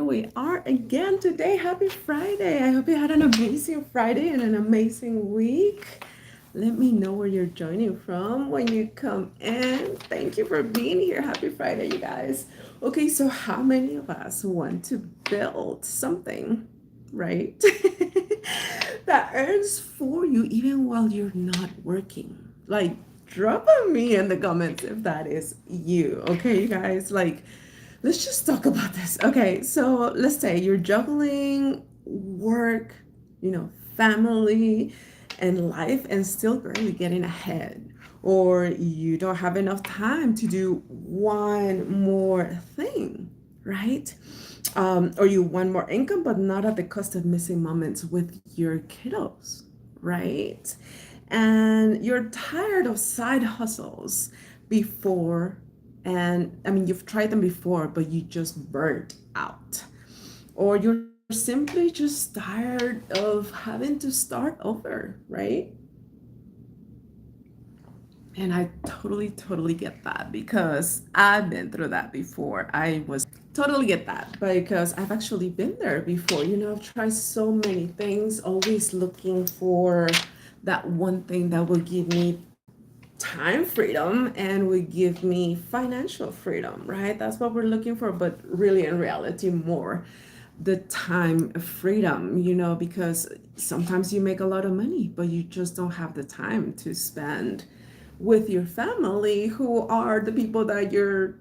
we are again today. Happy Friday. I hope you had an amazing Friday and an amazing week. Let me know where you're joining from when you come in. Thank you for being here. Happy Friday, you guys. Okay, so how many of us want to build something, right? that earns for you even while you're not working? Like, drop a me in the comments if that is you. Okay, you guys, like, let's just talk about this. Okay, so let's say you're juggling work, family and life and still barely getting ahead. Or you don't have enough time to do one more thing, right? Or you want more income, but not at the cost of missing moments with your kiddos, right? And you're tired of side hustles before, and I mean, you've tried them before, but you just burnt out. Or you're simply just tired of having to start over, right? And I totally get that because I've been through that before. I was totally get that because I've actually been there before. I've tried so many things, always looking for that one thing that will give me time freedom and would give me financial freedom, right? That's what we're looking for, but really in reality, more the time freedom, because sometimes you make a lot of money, but you just don't have the time to spend with your family, who are the people that your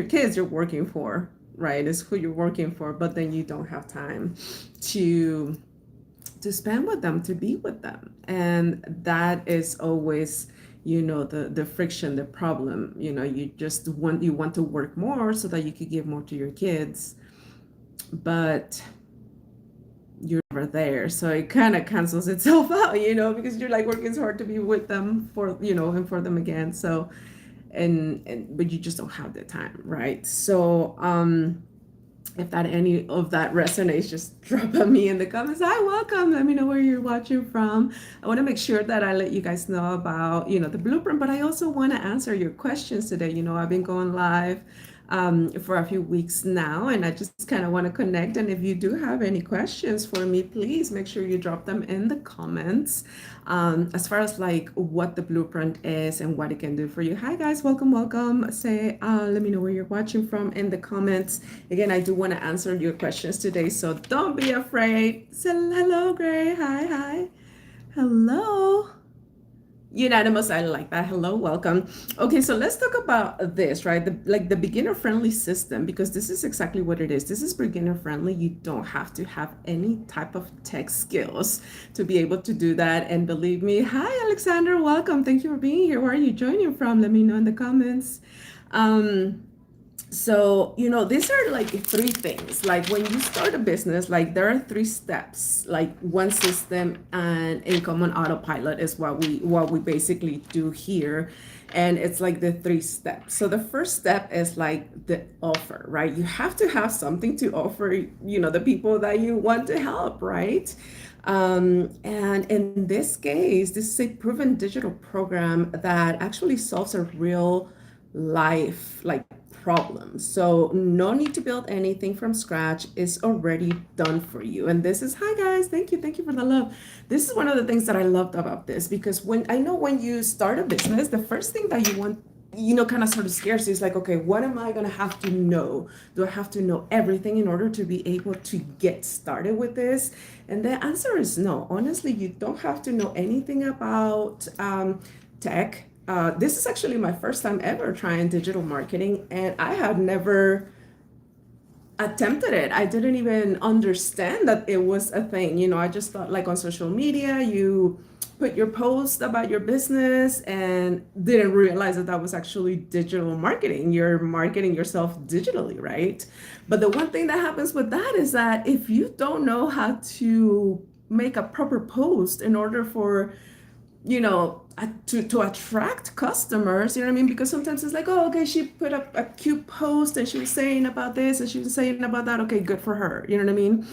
kids you're working for, right? Is who you're working for, but then you don't have time to spend with them, to be with them. And that is always the friction, the problem. You want to work more so that you could give more to your kids, but you're never there, so it kind of cancels itself out, because you're like working so hard to be with them for and for them again. So and but you just don't have the time, right? So if that any of that resonates, just drop a me in the comments. Hi, welcome. Let me know where you're watching from. I want to make sure that I let you guys know about the blueprint, but I also want to answer your questions today. I've been going live for a few weeks now, and I just kind of want to connect. And if you do have any questions for me, please make sure you drop them in the comments. As far as like what the blueprint is and what it can do for you. Hi guys, welcome. Say, let me know where you're watching from in the comments. Again, I do want to answer your questions today, so don't be afraid. Say hello, Gray. Hi. Hello. Unanimous, I like that. Hello, welcome. Okay, so let's talk about this, right? The beginner friendly system, because this is exactly what it is. This is beginner friendly. You don't have to have any type of tech skills to be able to do that. And believe me, hi, Alexander, welcome. Thank you for being here. Where are you joining from? Let me know in the comments. So these are like three things. Like when you start a business, like there are three steps. Like one system and income on autopilot is what we basically do here. And it's like the three steps. So the first step is like the offer, right? You have to have something to offer the people that you want to help, right? And in this case, this is a proven digital program that actually solves a real life like problem. So no need to build anything from scratch. It's already done for you. And this is, hi guys, thank you for the love. This is one of the things that I loved about this, because when you start a business, the first thing that you want, kind of sort of scares you, is like, okay, what am I going to have to know? Do I have to know everything in order to be able to get started with this? And the answer is no. Honestly, you don't have to know anything about tech. This is actually my first time ever trying digital marketing, and I had never attempted it. I didn't even understand that it was a thing. I just thought like on social media, you put your post about your business and didn't realize that that was actually digital marketing. You're marketing yourself digitally, right? But the one thing that happens with that is that if you don't know how to make a proper post in order for to attract customers, what I mean? Because sometimes it's like, oh, okay, she put up a cute post and she was saying about this and she was saying about that. Okay, good for her. You know what I mean?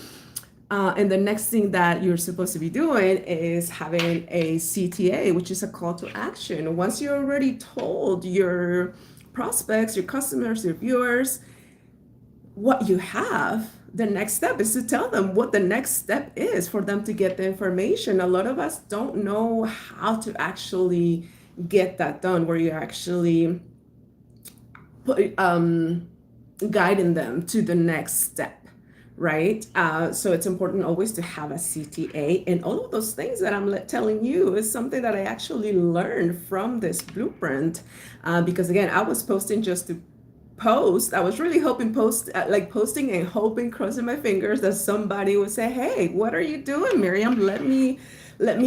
And the next thing that you're supposed to be doing is having a CTA, which is a call to action. Once you're already told your prospects, your customers, your viewers, what you have, the next step is to tell them what the next step is for them to get the information. A lot of us don't know how to actually get that done, where you're actually put, guiding them to the next step, right? So it's important always to have a CTA, and all of those things that I'm telling you is something that I actually learned from this blueprint. Because again, I was posting just to post. I was really hoping like posting and hoping, crossing my fingers that somebody would say, "Hey, what are you doing, Miriam? Let me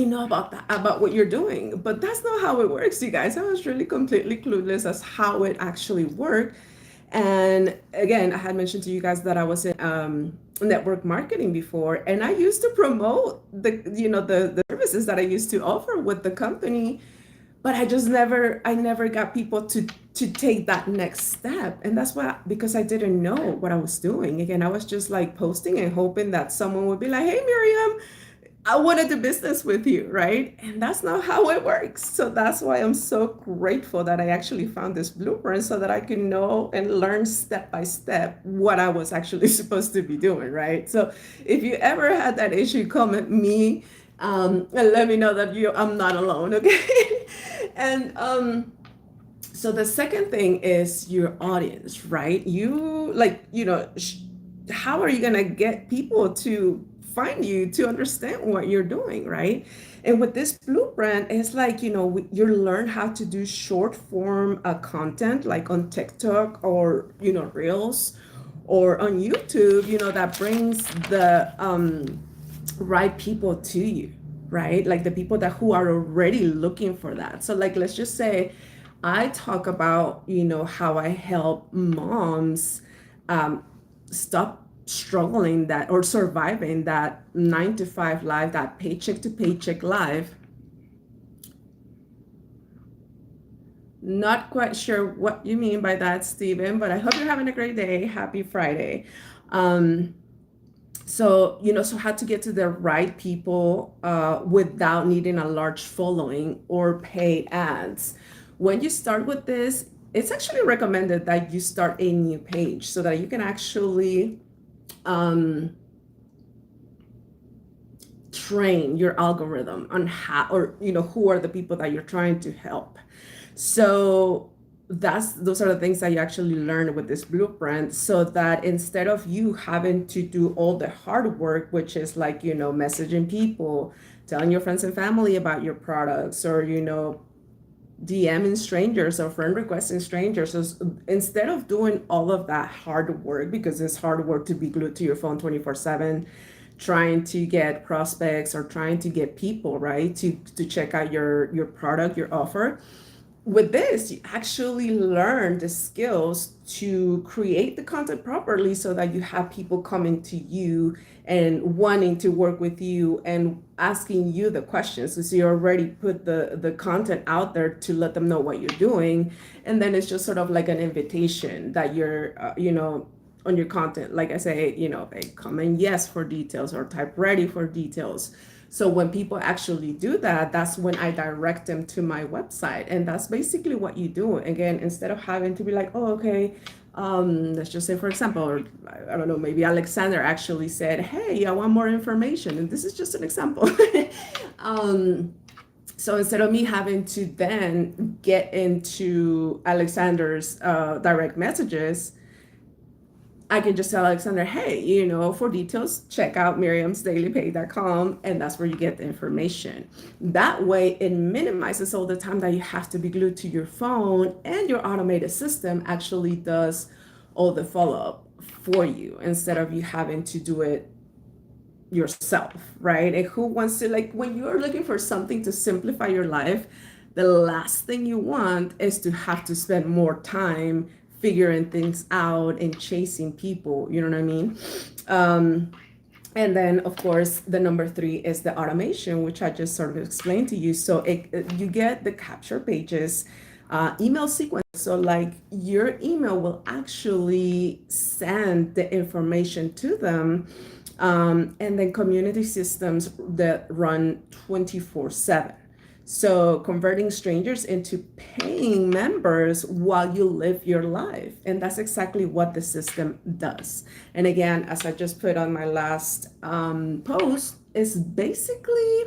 know about that, about what you're doing." But that's not how it works, you guys. I was really completely clueless as how it actually worked. And again, I had mentioned to you guys that I was in network marketing before, and I used to promote the services that I used to offer with the company, but I never got people to take that next step. And that's why, because I didn't know what I was doing. Again, I was just like posting and hoping that someone would be like, "Hey, Miriam, I want to do business with you," right? And that's not how it works. So that's why I'm so grateful that I actually found this blueprint so that I can know and learn step by step what I was actually supposed to be doing, right? So if you ever had that issue, come at me, and let me know that I'm not alone, okay? And so the second thing is your audience, right? How are you going to get people to find you, to understand what you're doing, right? And with this blueprint, it's like, you learn how to do short form content, like on TikTok or, Reels, or on YouTube, that brings the right people to you, right? Like the people that who are already looking for that. So like, let's just say I talk about, how I help moms um, stop struggling that or surviving that 9 to 5 life, that paycheck to paycheck life. Not quite sure what you mean by that, Stephen, but I hope you're having a great day. Happy Friday. Um, so how to get to the right people without needing a large following or paid ads. When you start with this, it's actually recommended that you start a new page so that you can actually um, train your algorithm on how, or who are the people that you're trying to help. So those are the things that you actually learn with this blueprint, so that instead of you having to do all the hard work, which is like, messaging people, telling your friends and family about your products, or DMing strangers or friend requesting strangers. So instead of doing all of that hard work, because it's hard work to be glued to your phone 24/7, trying to get prospects or trying to get people, right, to check out your product, your offer. With this, you actually learn the skills to create the content properly so that you have people coming to you and wanting to work with you and asking you the questions. So you already put the content out there to let them know what you're doing. And then it's just sort of like an invitation that you're, on your content. Like I say, they comment yes for details or type ready for details. So when people actually do that, that's when I direct them to my website. And that's basically what you do. Again, instead of having to be like, "Oh, okay, let's just say, for example, or I don't know, maybe Alexander actually said, 'Hey, I want more information.'" And this is just an example. um, so instead of me having to then get into Alexander's direct messages, I can just tell Alexander, "Hey, for details, check out miriamsdailypay.com," and that's where you get the information. That way, it minimizes all the time that you have to be glued to your phone, and your automated system actually does all the follow-up for you instead of you having to do it yourself, right? And who wants to, like, when you're looking for something to simplify your life, the last thing you want is to have to spend more time figuring things out and chasing people, you know what I mean? Um, and then, of course, the number 3 is the automation, which I just sort of explained to you. So you get the capture pages, email sequence. So like your email will actually send the information to them. And then community systems that run 24/7. So converting strangers into paying members while you live your life. And that's exactly what the system does. And again, as I just put on my last post, is basically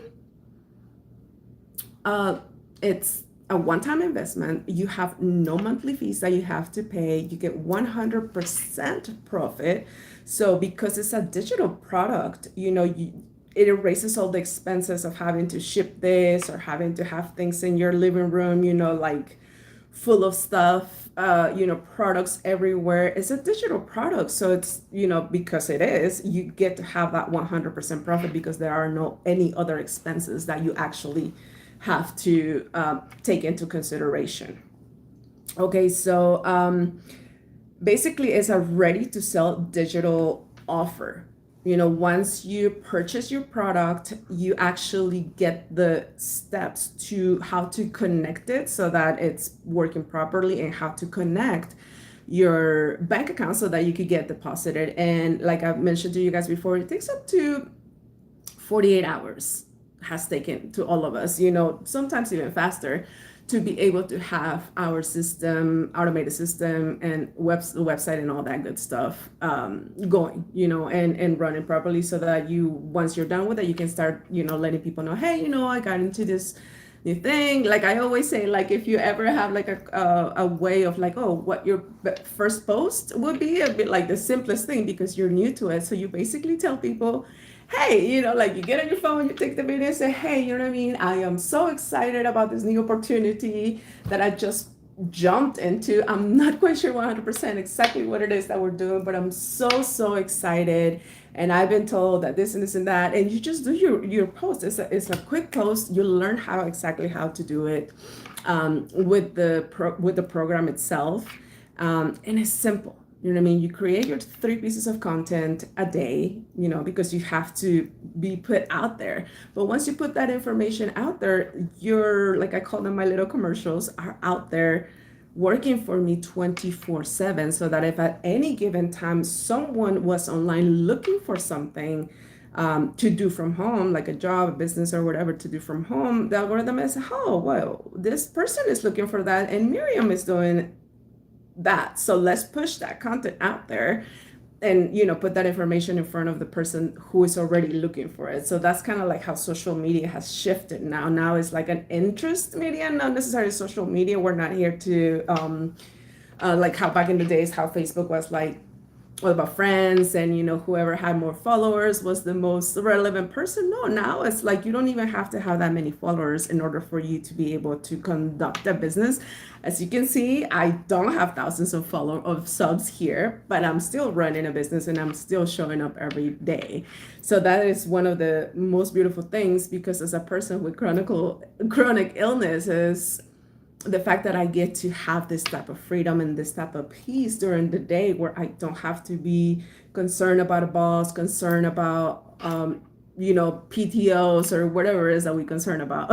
uh, it's a one-time investment. You have no monthly fees that you have to pay. You get 100% profit. So because it's a digital product, it erases all the expenses of having to ship this or having to have things in your living room, like full of stuff, products everywhere. It's a digital product. So it's, because it is, you get to have that 100% profit because there are no any other expenses that you actually have to take into consideration. Okay, so basically it's a ready to sell digital offer. Once you purchase your product, you actually get the steps to how to connect it so that it's working properly, and how to connect your bank account so that you could get deposited. And like I've mentioned to you guys before, it takes up to 48 hours, has taken to all of us, sometimes even faster, to be able to have our system, automated system, and the website and all that good stuff going, and running properly, so that once you're done with it, you can start, letting people know, hey, I got into this new thing. Like I always say, like if you ever have like a way of like, oh, what your first post would be, a bit like the simplest thing because you're new to it. So you basically tell people, hey, like you get on your phone, you take the video and say, hey, you know what I mean? I am so excited about this new opportunity that I just jumped into. I'm not quite sure 100% exactly what it is that we're doing, but I'm so, so excited. And I've been told that this and this and that. And you just do your post. It's a quick post. You learn exactly how to do it with the program itself. And it's simple. You know what I mean? You create your 3 pieces of content a day, because you have to be put out there. But once you put that information out there, like I call them, my little commercials are out there working for me 24/7, so that if at any given time someone was online looking for something to do from home, like a job, a business, or whatever to do from home, the algorithm is, oh, well, this person is looking for that, and Miriam is doing that. So let's push that content out there and put that information in front of the person who is already looking for it. So that's kind of like how social media has shifted now it's like an interest media, not necessarily social media. We're not here to like how back in the days how Facebook was like all about friends, and whoever had more followers was the most relevant person. No, now it's like you don't even have to have that many followers in order for you to be able to conduct a business. As you can see, I don't have thousands of subs here, but I'm still running a business and I'm still showing up every day. So that is one of the most beautiful things, because as a person with chronic illnesses, the fact that I get to have this type of freedom and this type of peace during the day, where I don't have to be concerned about a boss, concerned about PTOs or whatever it is that we concern about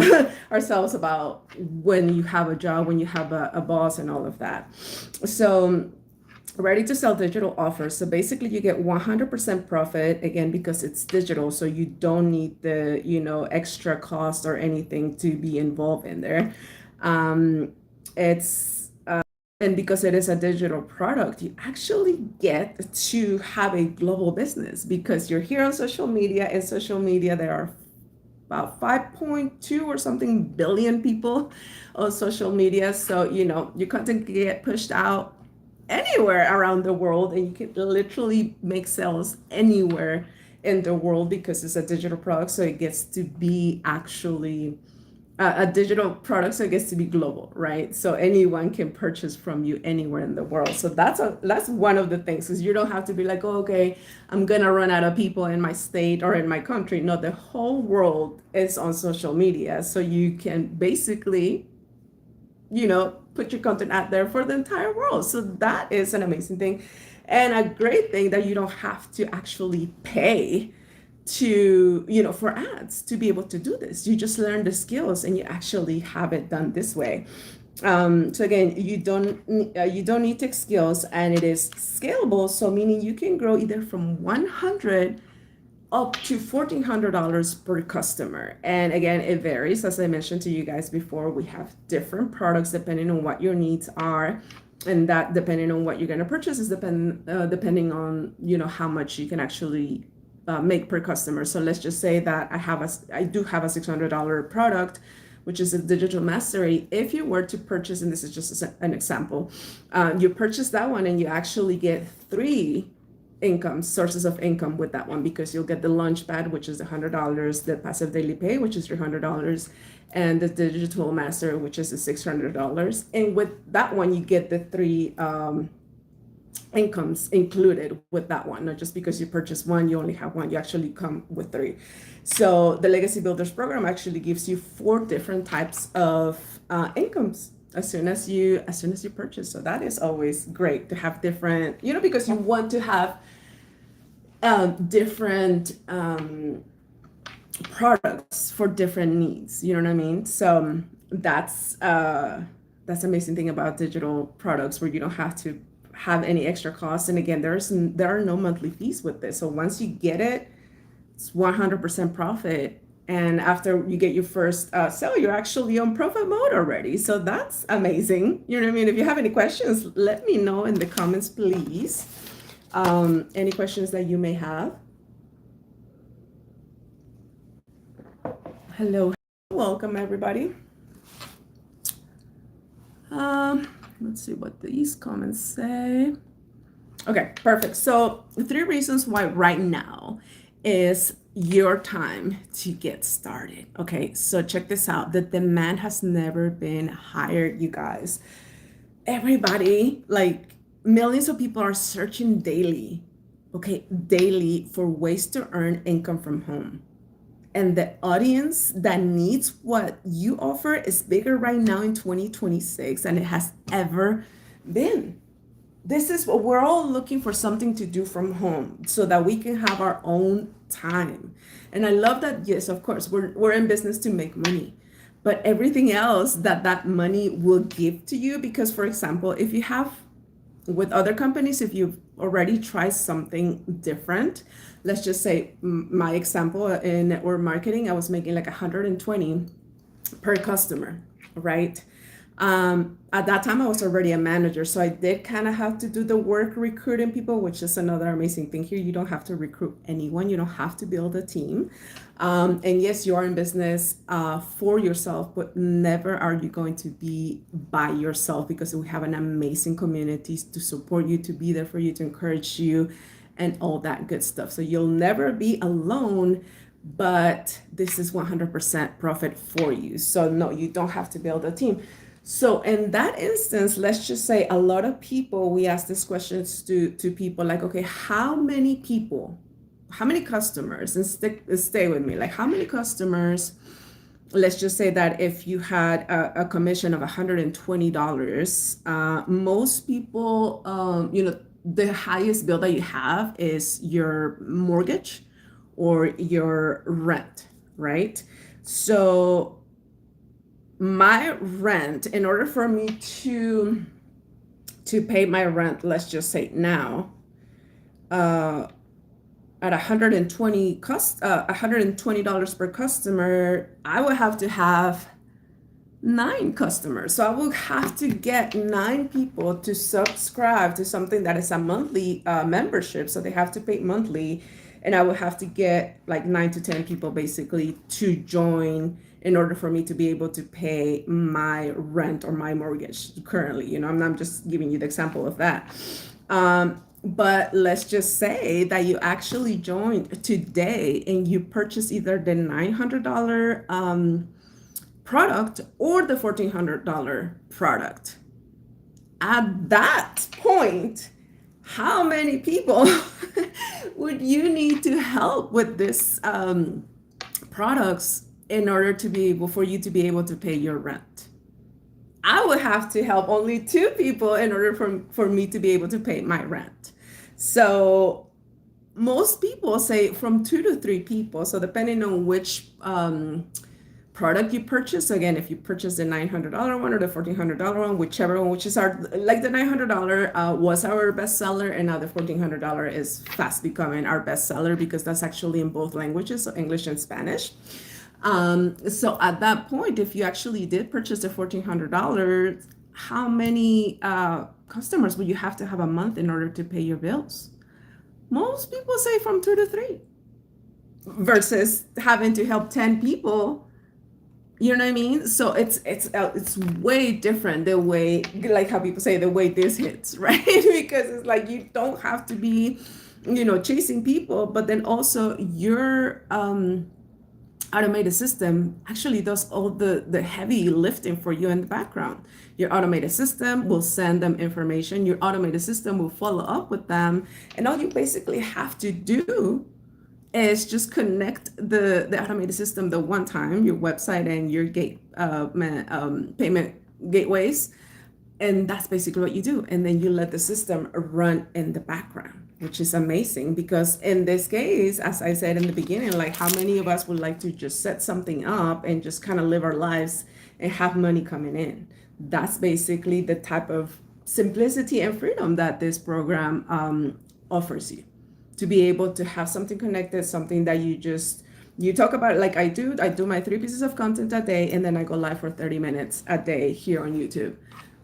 ourselves about when you have a job, when you have a boss, and all of that. So ready to sell digital offers. So basically you get 100% profit, again, because it's digital. So you don't need the, extra cost or anything to be involved in there. It's and because it is a digital product, you actually get to have a global business, because you're here on social media. And social media, there are about 5.2 or something billion people on social media. So your content can get pushed out anywhere around the world, and you can literally make sales anywhere in the world, because it's a digital product. So it gets to be actually a digital product, so it gets to be global, right? So anyone can purchase from you anywhere in the world. So that's one of the things, because you don't have to be like, oh, okay, I'm gonna run out of people in my state or in my country. No, the whole world is on social media, so you can basically, put your content out there for the entire world. So that is an amazing thing, and a great thing that you don't have to actually pay for ads to be able to do this. You just learn the skills and you actually have it done this way. So again, you don't need tech skills, and it is scalable. So meaning you can grow either from 100 up to $1,400 per customer. And again, it varies. As I mentioned to you guys before, we have different products depending on what your needs are. And that depending on what you're going to purchase is depending on, how much you can actually make per customer. So let's just say that I do have a $600 product, which is a digital mastery. If you were to purchase, and this is just an example, you purchase that one and you actually get three sources of income with that one, because you'll get the Launchpad, which is $100, the passive daily pay, which is $300, and the digital master, which is the $600. And with that one, you get the three incomes included with that one. Not just because you purchase one, you only have one, you actually come with three. So the Legacy Builders program actually gives you four different types of incomes as soon as you purchase. So that is always great to have different, because you want to have different products for different needs. You know what I mean? So that's the amazing thing about digital products, where you don't have to have any extra costs. And again, there are no monthly fees with this. So once you get it, it's 100% profit. And after you get your first sale, you're actually on profit mode already. So that's amazing. You know what I mean? If you have any questions, let me know in the comments, please. Any questions that you may have. Hello. Welcome, everybody. Let's see what these comments say. Okay, perfect. So 3 reasons why right now is your time to get started. Okay, so check this out. The demand has never been higher, you guys. Everybody, like millions of people, are searching daily for ways to earn income from home. And the audience that needs what you offer is bigger right now in 2026 than it has ever been. This is what we're all looking for, something to do from home so that we can have our own time. And I love that, yes, of course, we're in business to make money, but everything else that money will give to you, because for example, if you have with other companies, if you've already tried something different, let's just say my example in network marketing, I was making like 120 per customer, right? At that time, I was already a manager, so I did kind of have to do the work recruiting people, which is another amazing thing here. You don't have to recruit anyone. You don't have to build a team. And yes, you are in business for yourself, but never are you going to be by yourself, because we have an amazing community to support you, to be there for you, to encourage you, and all that good stuff. So you'll never be alone, but this is 100% profit for you. So no, you don't have to build a team. So in that instance, let's just say a lot of people, we ask these questions to people like, okay, how many customers, and stay with me, like how many customers, let's just say that if you had a commission of $120, most people, the highest bill that you have is your mortgage or your rent, right? So my rent, in order for me to pay my rent, let's just say now, at $120 per customer, I would have to have 9 customers. So I will have to get 9 people to subscribe to something that is a monthly membership. So they have to pay monthly, and I would have to get like 9 to 10 people basically to join in order for me to be able to pay my rent or my mortgage currently. I'm just giving you the example of that. But let's just say that you actually joined today and you purchase either the $900 product or the $1,400 product. At that point, how many people would you need to help with this products in order for you to be able to pay your rent? I would have to help only 2 people in order for me to be able to pay my rent. So most people say from 2 to 3 people. So depending on which product you purchase. So again, if you purchase the $900 one or the $1,400 one, whichever one, which is our, like the $900 was our bestseller, and now the $1,400 is fast becoming our bestseller because that's actually in both languages, so English and Spanish. So at that point, if you actually did purchase the $1,400, how many customers would you have to have a month in order to pay your bills? Most people say from 2 to 3 versus having to help 10 people. You know what I mean? So it's way different the way, like how people say, the way this hits, right? Because it's like you don't have to be, chasing people, but then also your automated system actually does all the heavy lifting for you in the background. Your automated system will send them information. Your automated system will follow up with them, and all you basically have to do is just connect the automated system the one time, your website and your payment gateways, and that's basically what you do. And then you let the system run in the background, which is amazing because in this case, as I said in the beginning, like how many of us would like to just set something up and just kind of live our lives and have money coming in? That's basically the type of simplicity and freedom that this program offers you, to be able to have something connected, something that you talk about. Like I do my 3 pieces of content a day, and then I go live for 30 minutes a day here on YouTube.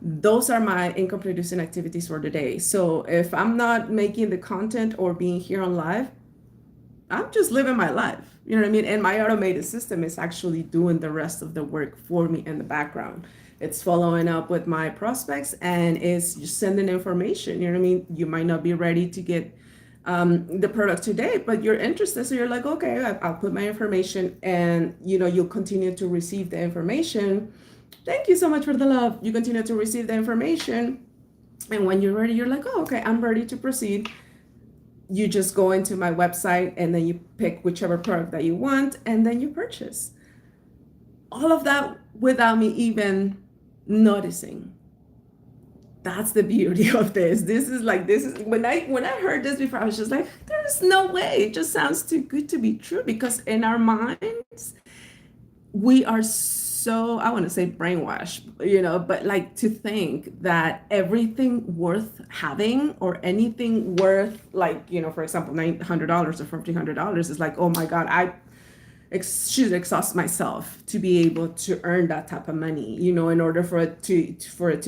Those are my income producing activities for the day. So if I'm not making the content or being here on live, I'm just living my life. You know what I mean? And my automated system is actually doing the rest of the work for me in the background. It's following up with my prospects and it's just sending information. You know what I mean? You might not be ready to get the product today, but you're interested. So you're like, okay, I'll put my information, and you'll continue to receive the information. Thank you so much for the love. You continue to receive the information. And when you're ready, you're like, oh, okay, I'm ready to proceed. You just go into my website and then you pick whichever product that you want, and then you purchase. All of that without me even noticing. That's the beauty of this. This is when I heard this before, I was just like, there's no way. It just sounds too good to be true, because in our minds, we are so, I want to say brainwashed, but like to think that everything worth having or anything worth, like, for example, $900 or $1,400 is like, oh my God, I should exhaust myself to be able to earn that type of money, in order for it to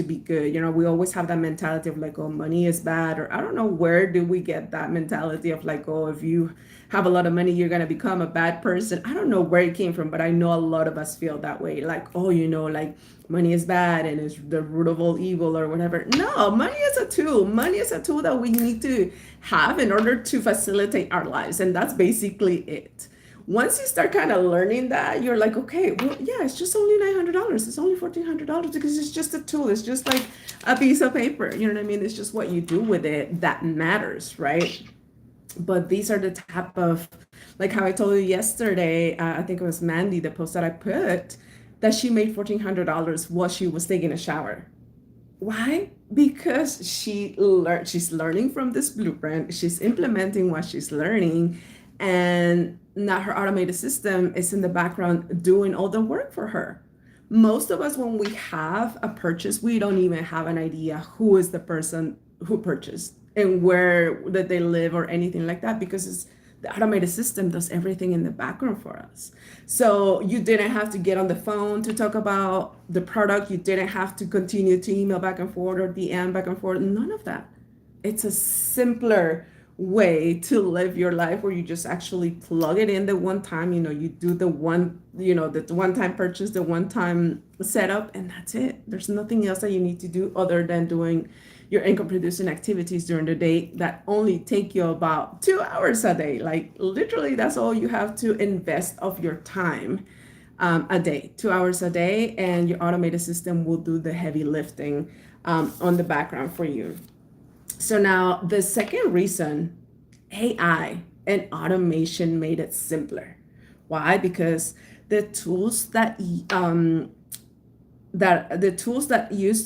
be good. We always have that mentality of like, oh, money is bad, or I don't know, where do we get that mentality of like, oh, if you have a lot of money, you're going to become a bad person. I don't know where it came from, but I know a lot of us feel that way. Like, oh, like money is bad and it's the root of all evil or whatever. No, money is a tool. Money is a tool that we need to have in order to facilitate our lives. And that's basically it. Once you start kind of learning that, you're like, okay, well, yeah, it's just only $900. It's only $1,400 because it's just a tool. It's just like a piece of paper. You know what I mean? It's just what you do with it that matters, right? But these are the type of, like how I told you yesterday, I think it was Mandy, the post that I put, that she made $1,400 while she was taking a shower. Why? Because she's learning from this blueprint. She's implementing what she's learning, and now her automated system is in the background doing all the work for her. Most of us, when we have a purchase, we don't even have an idea who is the person who purchased and where that they live or anything like that, because the automated system does everything in the background for us. So you didn't have to get on the phone to talk about the product. You didn't have to continue to email back and forth or DM back and forth. None of that. It's a simpler way to live your life where you just actually plug it in the one time. You do the one-time purchase, the one-time setup, and that's it. There's nothing else that you need to do other than doing your income producing activities during the day that only take you about 2 hours a day. Like literally, that's all you have to invest of your time a day, 2 hours a day, and your automated system will do the heavy lifting on the background for you. So now the second reason, AI and automation made it simpler. Why? Because the tools that used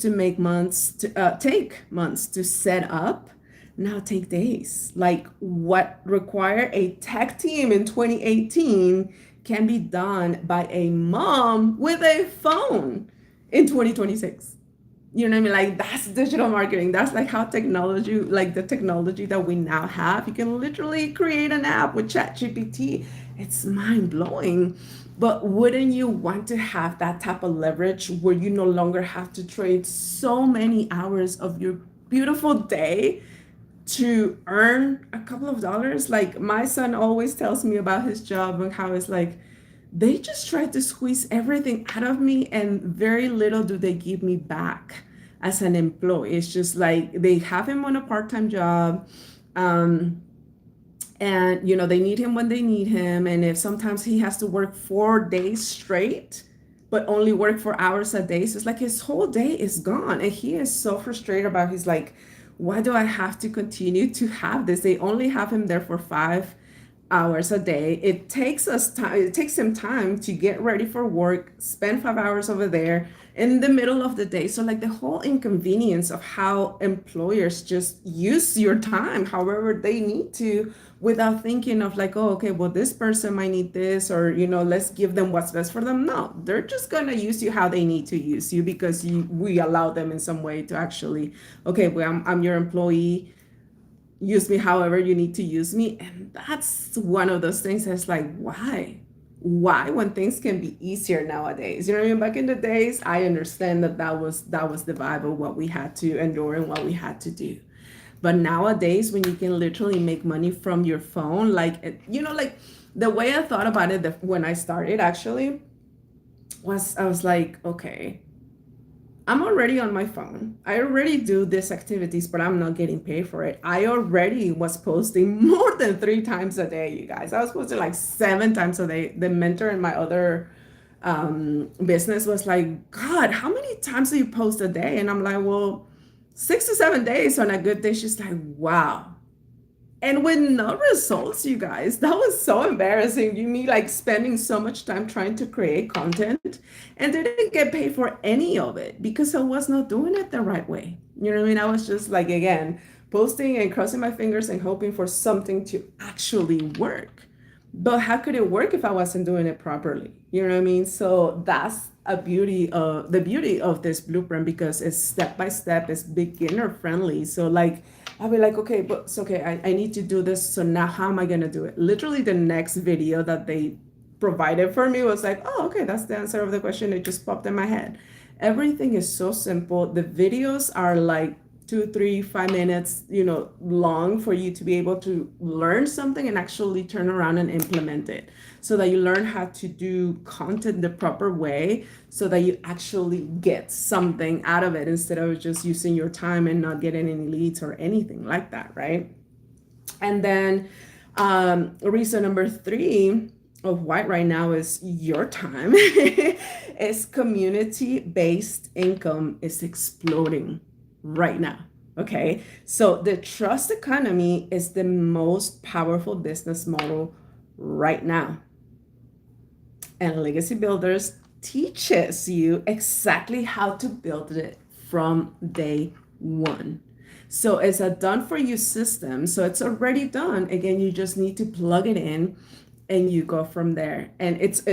to take months to set up now take days. Like what required a tech team in 2018 can be done by a mom with a phone in 2026. You know what I mean? Like that's digital marketing. That's like how technology, like the technology that we now have. You can literally create an app with ChatGPT. It's mind blowing. But wouldn't you want to have that type of leverage where you no longer have to trade so many hours of your beautiful day to earn a couple of dollars? Like my son always tells me about his job and how it's like they just try to squeeze everything out of me and very little do they give me back as an employee. It's just like they have him on a part-time job. Um, and they need him when they need him, and if sometimes he has to work 4 days straight but only work 4 hours a day, so it's like his whole day is gone and he is so frustrated about. He's like, why do I have to continue to have this? They only have him there for 5 hours a day. It takes him time to get ready for work, spend 5 hours over there in the middle of the day. So like the whole inconvenience of how employers just use your time however they need to, without thinking of like, oh, okay, well, this person might need this, or let's give them what's best for them. No, they're just gonna use you how they need to use you because we allow them in some way to actually, okay, well, I'm your employee, use me however you need to use me. And that's one of those things that's like, why when things can be easier nowadays? You know what I mean? Back in the days, I understand that was the vibe of what we had to endure and what we had to do. But nowadays, when you can literally make money from your phone, like like the way I thought about it, when I started actually was, I was like, okay, I'm already on my phone. I already do these activities, but I'm not getting paid for it. I already was posting more than 3 times a day, you guys. I was posting like 7 times a day. The mentor in my other business was like, God, how many times do you post a day? And I'm like, well, 6 to 7 days on a good day. She's like, wow. And with no results, you guys. That was so embarrassing. Me like spending so much time trying to create content and didn't get paid for any of it because I was not doing it the right way. You know what I mean? I was just like, again, posting and crossing my fingers and hoping for something to actually work. But how could it work if I wasn't doing it properly? You know what I mean? So that's the beauty of this blueprint, because it's step by step, it's beginner friendly. So like I'll be like, okay, but it's okay, I need to do this. So now how am I gonna do it? Literally the next video that they provided for me was like, oh, okay, that's the answer of the question. It just popped in my head. Everything is so simple. The videos are like 2, 3, 5 minutes, long, for you to be able to learn something and actually turn around and implement it, so that you learn how to do content the proper way, so that you actually get something out of it instead of just using your time and not getting any leads or anything like that, right? And then reason number 3 of why right now is your time is community-based income is exploding right now. Okay, so the trust economy is the most powerful business model right now, and Legacy Builders teaches you exactly how to build it from day one. So it's a done for you system. So it's already done. Again, you just need to plug it in and you go from there. And it's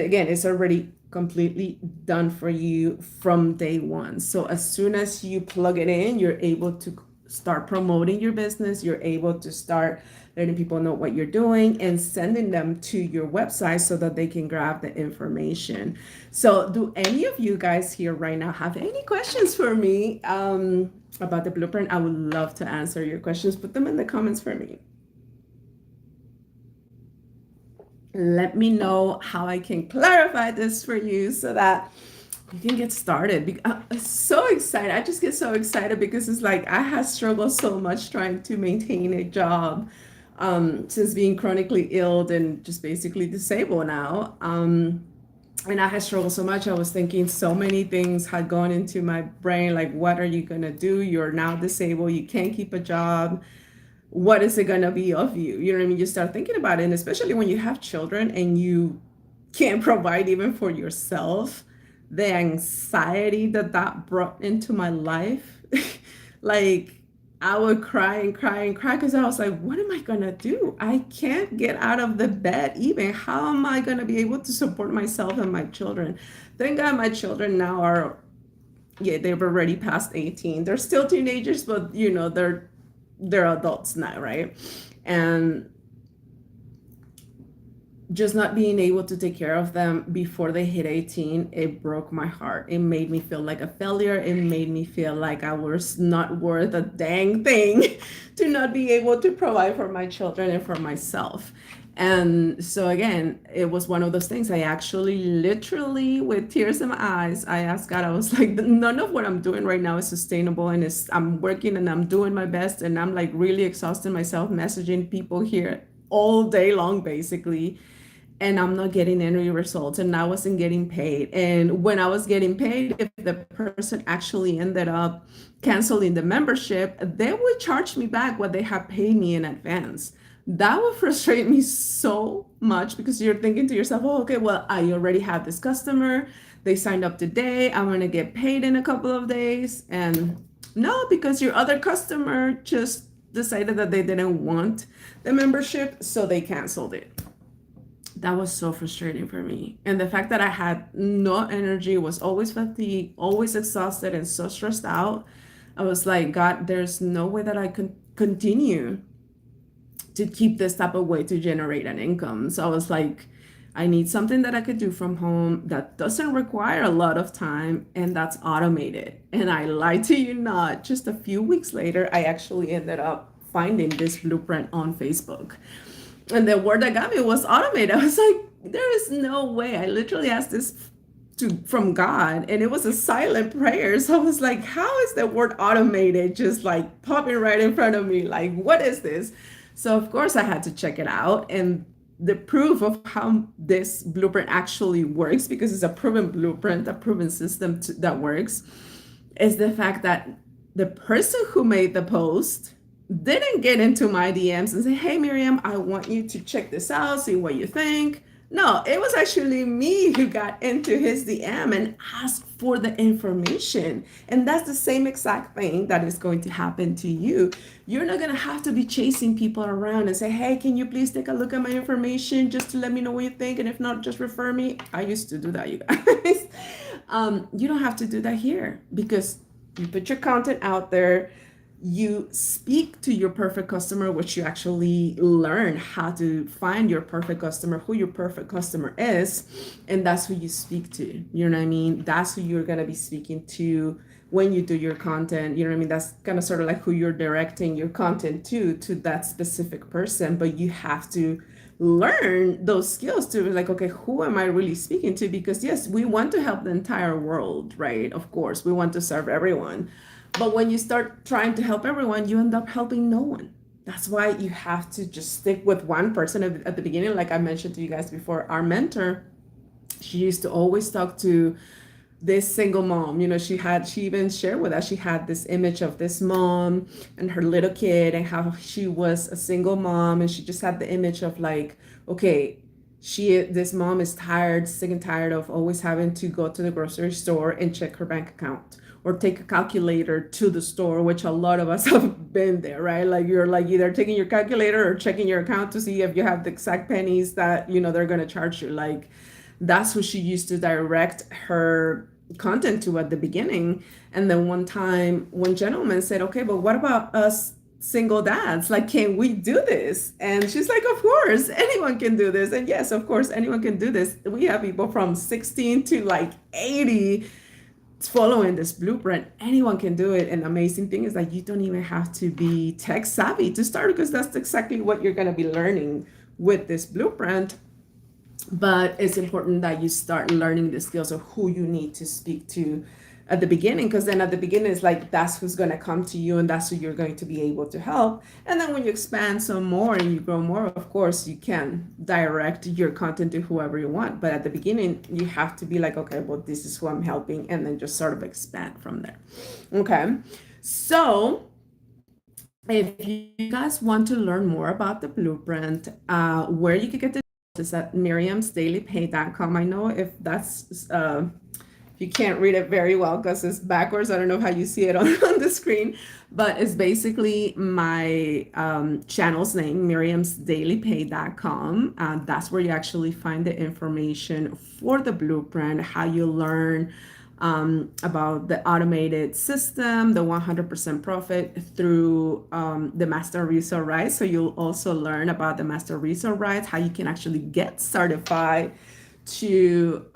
already completely done for you from day one. So as soon as you plug it in, you're able to start promoting your business. You're able to start letting people know what you're doing and sending them to your website so that they can grab the information. So do any of you guys here right now have any questions for me about the blueprint? I would love to answer your questions. Put them in the comments for me. Let me know how I can clarify this for you so that you can get started. I'm so excited. I just get so excited because it's like I have struggled so much trying to maintain a job since being chronically ill and just basically disabled now. And I had struggled so much. I was thinking so many things had gone into my brain, like, what are you going to do? You're now disabled. You can't keep a job. What is it going to be of you? You know what I mean? You start thinking about it. And especially when you have children and you can't provide even for yourself, the anxiety that brought into my life, like, I would cry and cry and cry because I was like, what am I gonna do? I can't get out of the bed even. How am I gonna be able to support myself and my children? Thank God my children now are, yeah, they've already passed 18. They're still teenagers, but they're adults now, right? And just not being able to take care of them before they hit 18, it broke my heart. It made me feel like a failure. It made me feel like I was not worth a dang thing to not be able to provide for my children and for myself. And so again, it was one of those things. I actually literally, with tears in my eyes, I asked God, I was like, none of what I'm doing right now is sustainable. And I'm working and I'm doing my best. And I'm like really exhausting myself, messaging people here all day long, basically, and I'm not getting any results, and I wasn't getting paid. And when I was getting paid, if the person actually ended up canceling the membership, they would charge me back what they had paid me in advance. That would frustrate me so much because you're thinking to yourself, oh, okay, well, I already have this customer. They signed up today. I'm going to get paid in a couple of days. And no, because your other customer just decided that they didn't want the membership, so they canceled it. That was so frustrating for me. And the fact that I had no energy, was always fatigued, always exhausted, and so stressed out, I was like, God, there's no way that I can continue to keep this type of way to generate an income. So I was like, I need something that I could do from home that doesn't require a lot of time and that's automated. And I lied to you not, just a few weeks later, I actually ended up finding this blueprint on Facebook. And the word that got me was automated. I was like, there is no way. I literally asked this from God, and it was a silent prayer. So I was like, how is the word automated just like popping right in front of me? Like, what is this? So of course I had to check it out. And the proof of how this blueprint actually works, because it's a proven blueprint, a proven system that works, is the fact that the person who made the post didn't get into my DMs and say, hey, Miriam, I want you to check this out, see what you think. No, it was actually me who got into his DM and asked for the information. And that's the same exact thing that is going to happen to you. You're not going to have to be chasing people around and say, hey, can you please take a look at my information just to let me know what you think? And if not, just refer me. I used to do that, you guys. You don't have to do that here because you put your content out there. You speak to your perfect customer, which you actually learn how to find your perfect customer, who your perfect customer is, and that's who you speak to. You know what I mean? That's who you're going to be speaking to when you do your content. You know what I mean? That's kind of sort of like who you're directing your content to that specific person, but you have to learn those skills to like, okay, who am I really speaking to? Because yes, we want to help the entire world, right? Of course, we want to serve everyone. But when you start trying to help everyone, you end up helping no one. That's why you have to just stick with one person at the beginning. Like I mentioned to you guys before, our mentor, she used to always talk to this single mom. She even shared with us, she had this image of this mom and her little kid and how she was a single mom. And she just had the image of like, okay, this mom is tired, sick and tired of always having to go to the grocery store and check her bank account or take a calculator to the store, which a lot of us have been there, right? Like you're like either taking your calculator or checking your account to see if you have the exact pennies that, they're going to charge you. Like that's who she used to direct her content to at the beginning. And then one time, one gentleman said, okay, but what about us single dads? Like, can we do this? And she's like, of course, anyone can do this. And yes, of course, anyone can do this. We have people from 16 to like 80 following this blueprint. Anyone can do it. And the amazing thing is that you don't even have to be tech savvy to start, because that's exactly what you're going to be learning with this blueprint. But it's important that you start learning the skills of who you need to speak to at the beginning, because then at the beginning it's like that's who's going to come to you and that's who you're going to be able to help. And then when you expand some more and you grow more, of course you can direct your content to whoever you want, but at the beginning you have to be like, okay, well, this is who I'm helping, and then just sort of expand from there. Okay, so if you guys want to learn more about the blueprint, where you can get the is at miriamsdailypay.com. I know if that's If you can't read it very well because it's backwards, I don't know how you see it on the screen, but it's basically my channel's name, miriamsdailypay.com. That's where you actually find the information for the blueprint, how you learn about the automated system, the 100% profit through the master resale rights. So you'll also learn about the master resale rights, how you can actually get certified to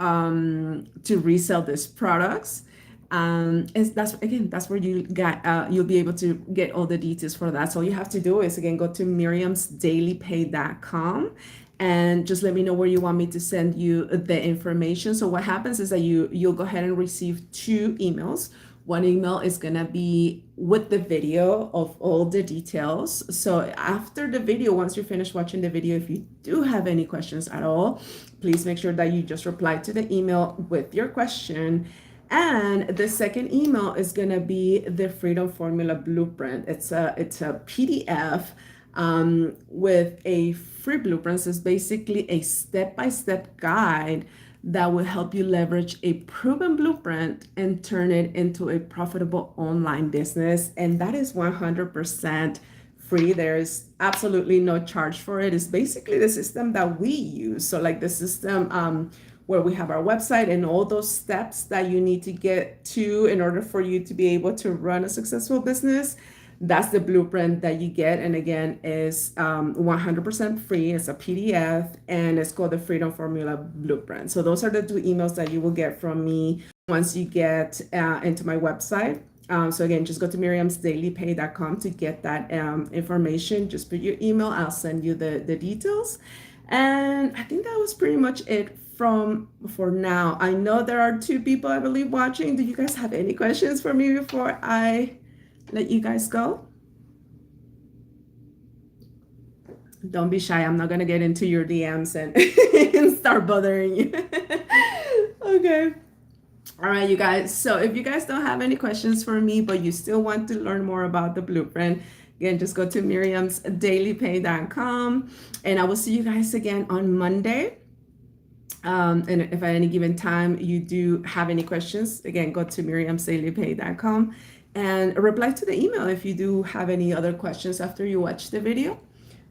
resell these products. Is that's again, that's where you got you'll be able to get all the details for that. So all you have to do is again go to miriamsdailypay.com and just let me know where you want me to send you the information. So what happens is that you'll go ahead and receive two emails. One email is gonna be with the video of all the details. So after the video, once you finish watching the video, if you do have any questions at all, please make sure that you just reply to the email with your question. And the second email is gonna be the Freedom Formula Blueprint. It's a PDF with a free blueprint. So it's basically a step-by-step guide that will help you leverage a proven blueprint and turn it into a profitable online business. And that is 100% free. There's absolutely no charge for it. It's basically the system that we use. So like the system where we have our website and all those steps that you need to get to in order for you to be able to run a successful business. That's the blueprint that you get. And again, is 100% free. It's a PDF and it's called the Freedom Formula Blueprint. So those are the two emails that you will get from me once you get into my website. So again, just go to miriamsdailypay.com to get that information. Just put your email. I'll send you the details. And I think that was pretty much it for now. I know there are two people, I believe, watching. Do you guys have any questions for me before I let you guys go? Don't be shy. I'm not going to get into your DMs and, and start bothering you. Okay. All right, you guys. So if you guys don't have any questions for me, but you still want to learn more about the blueprint, again, just go to miriamsdailypay.com and I will see you guys again on Monday. And if at any given time you do have any questions, again, go to miriamsdailypay.com and reply to the email if you do have any other questions after you watch the video.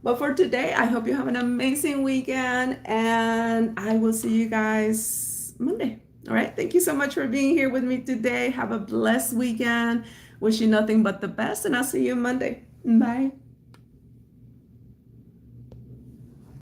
But for today, I hope you have an amazing weekend and I will see you guys Monday. All right. Thank you so much for being here with me today. Have a blessed weekend. Wish you nothing but the best and I'll see you Monday. Bye.